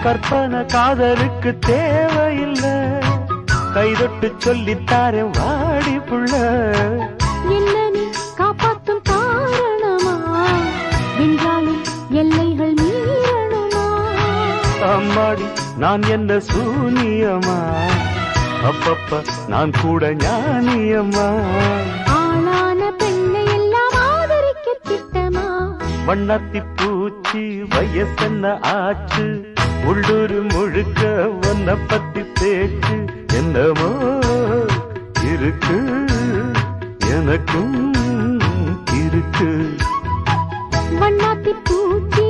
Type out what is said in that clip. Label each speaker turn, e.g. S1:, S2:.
S1: கற்பனை காதலுக்கு தேவையில்லை, கைதொட்டு சொல்லித்தாரே வாடி புள்ள.
S2: என்ன நீ காப்பாத்தும் காரணமா, வென்றாலும் எல்லைகள் மீறணுமா?
S1: அம்மாடி நான் என்ன சூனியமா, அப்பப்ப நான் கூட ஞானியம்மா.
S2: ஆளான பெண்ணை எல்லாம் ஆதரிக்க திட்டமா?
S1: வண்ணத்தி பூச்சி வயசென்ன ஆச்சு, உள்ளூர் முழுக்க ஒன்ன பத்தி பேச்சு. என்னமோ இருக்கு எனக்கும் இருக்கு.
S2: வண்ணாத்தி பூச்சி